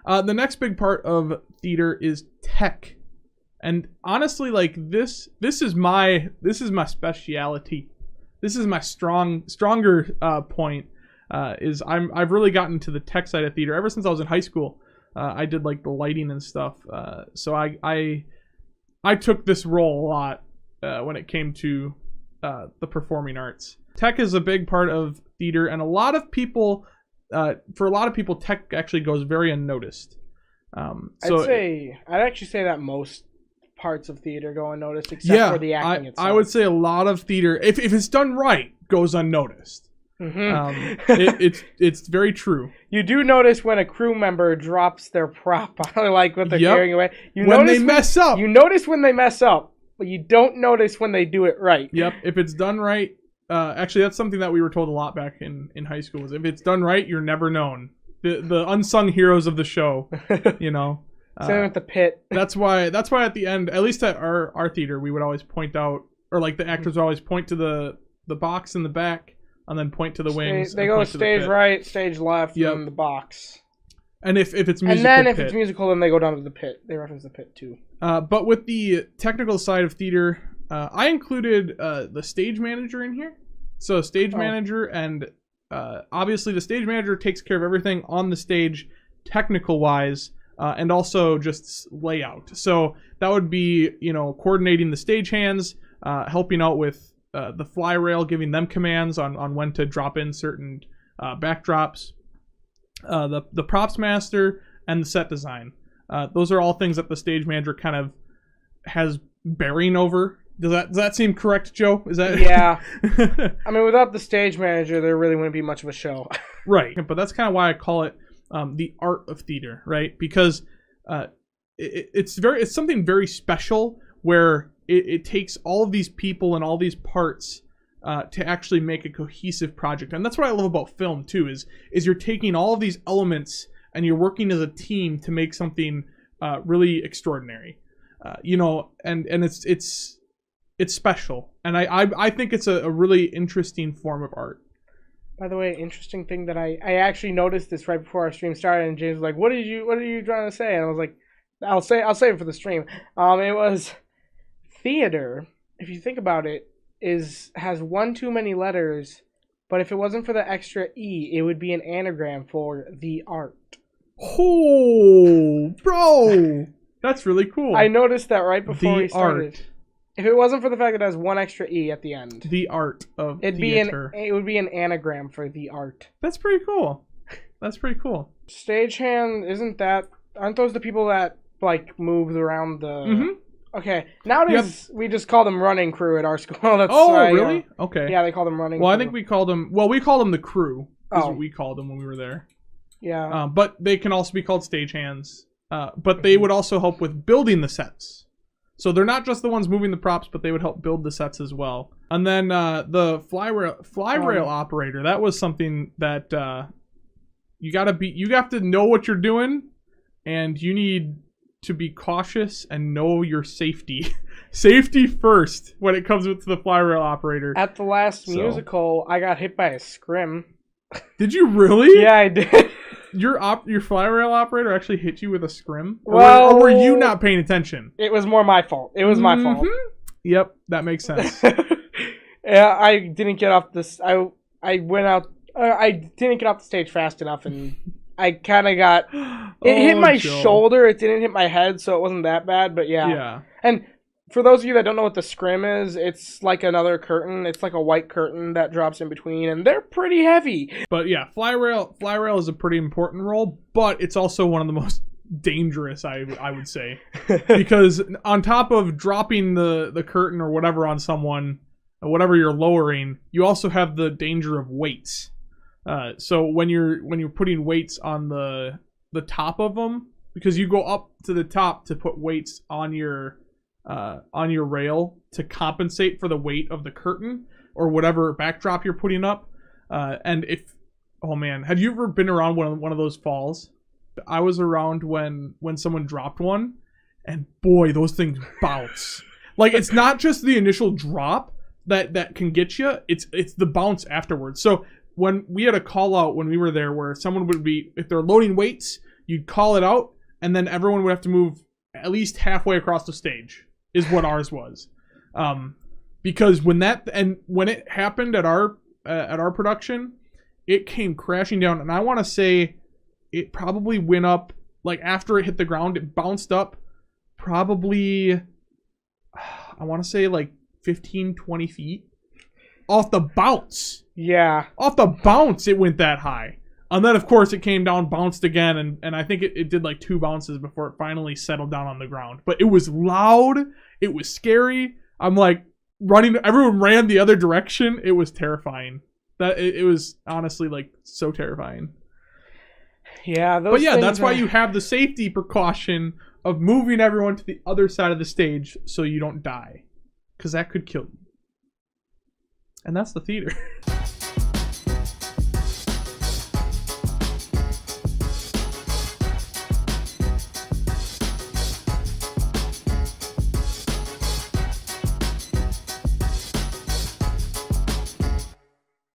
The next big part of theater is tech. And honestly, like this is my speciality. This is my stronger point. I've really gotten to the tech side of theater ever since I was in high school. I did like the lighting and stuff. So I took this role a lot when it came to the performing arts. Tech is a big part of theater, and for a lot of people, tech actually goes very unnoticed. I'd actually say that most parts of theater go unnoticed, except for the acting itself. I would say a lot of theater, if it's done right, goes unnoticed. It's very true. You do notice when a crew member drops their prop, like what they're carrying away. You mess up. You notice when they mess up, but you don't notice when they do it right. Yep. If it's done right, actually, that's something that we were told a lot back in high school. Is if it's done right, you're never known. The unsung heroes of the show, you know. Same with the pit. That's why at the end, at least at our theater, we would always point out, or like the actors would always point to the box in the back, and then point to the wings. They go stage right, stage left, and the box. And if it's musical, and then if it's musical, then they go down to the pit. They reference the pit too. But with the technical side of theater, I included the stage manager in here. So stage manager, and obviously the stage manager takes care of everything on the stage, technical wise. And also just layout. So that would be, coordinating the stagehands, helping out with the fly rail, giving them commands on when to drop in certain backdrops, the props master, and the set design. Those are all things that the stage manager kind of has bearing over. Does that seem correct, Joe? Is that? Yeah. I mean, without the stage manager, there really wouldn't be much of a show. Right. But that's kind of why I call it the art of theater, right? Because it's something very special where it takes all of these people and all these parts to actually make a cohesive project. And that's what I love about film too, is you're taking all of these elements and you're working as a team to make something really extraordinary. And it's special. And I think it's a really interesting form of art. By the way, interesting thing that I actually noticed this right before our stream started, and James was like, "What are you trying to say?" And I was like, "I'll say it for the stream." It was theater. If you think about it, has one too many letters, but if it wasn't for the extra E, it would be an anagram for the art. Oh, bro, that's really cool. I noticed that right before we started. Art. If it wasn't for the fact that it has one extra E at the end. The art of theater. It would be an anagram for the art. That's pretty cool. Stagehand, aren't those the people that, like, moves around the... Mm-hmm. Okay. Nowadays, we just call them running crew at our school. Really? Okay. Yeah, they call them running crew. I think we called them... Well, we called them the crew, is what we called them when we were there. Yeah. But they can also be called stagehands. But they would also help with building the sets. So they're not just the ones moving the props, but they would help build the sets as well. And then the fly rail operator, that was something that you have to know what you're doing, and you need to be cautious and know your safety. Safety first when it comes to the fly rail operator. At the last musical, I got hit by a scrim. Did you really? Yeah, I did. Your fly rail operator actually hit you with a scrim? Well, or were you not paying attention? It was more my fault. It was my fault. Yep, that makes sense. Yeah, I didn't get off this. I went out. I didn't get off the stage fast enough, and I kind of got. It hit my shoulder. It didn't hit my head, so it wasn't that bad. But yeah. Yeah. And for those of you that don't know what the scrim is, it's like another curtain. It's like a white curtain that drops in between, and they're pretty heavy. But yeah, fly rail is a pretty important role, but it's also one of the most dangerous, I would say, because on top of dropping the curtain or whatever on someone, or whatever you're lowering, you also have the danger of weights. So when you're putting weights on the top of them, because you go up to the top to put weights on your rail to compensate for the weight of the curtain or whatever backdrop you're putting up. And had you ever been around one of those falls? I was around when someone dropped one, and boy, those things bounce. Like, it's not just the initial drop that can get you, it's the bounce afterwards. So when we had a call out when we were there where someone would be, if they're loading weights, you'd call it out, and then everyone would have to move at least halfway across the stage, is what ours was. Because when it happened at our production, it came crashing down, and I want to say it probably went up, like after it hit the ground, it bounced up probably, I want to say like 15, 20 feet off the bounce. Yeah. Off the bounce, it went that high. And then, of course, it came down, bounced again, and I think it did like 2 bounces before it finally settled down on the ground. But it was loud. It was scary. I'm like running. Everyone ran the other direction. It was terrifying. It was honestly like so terrifying. Yeah. But yeah, that's why you have the safety precaution of moving everyone to the other side of the stage so you don't die. Because that could kill you. And that's the theater.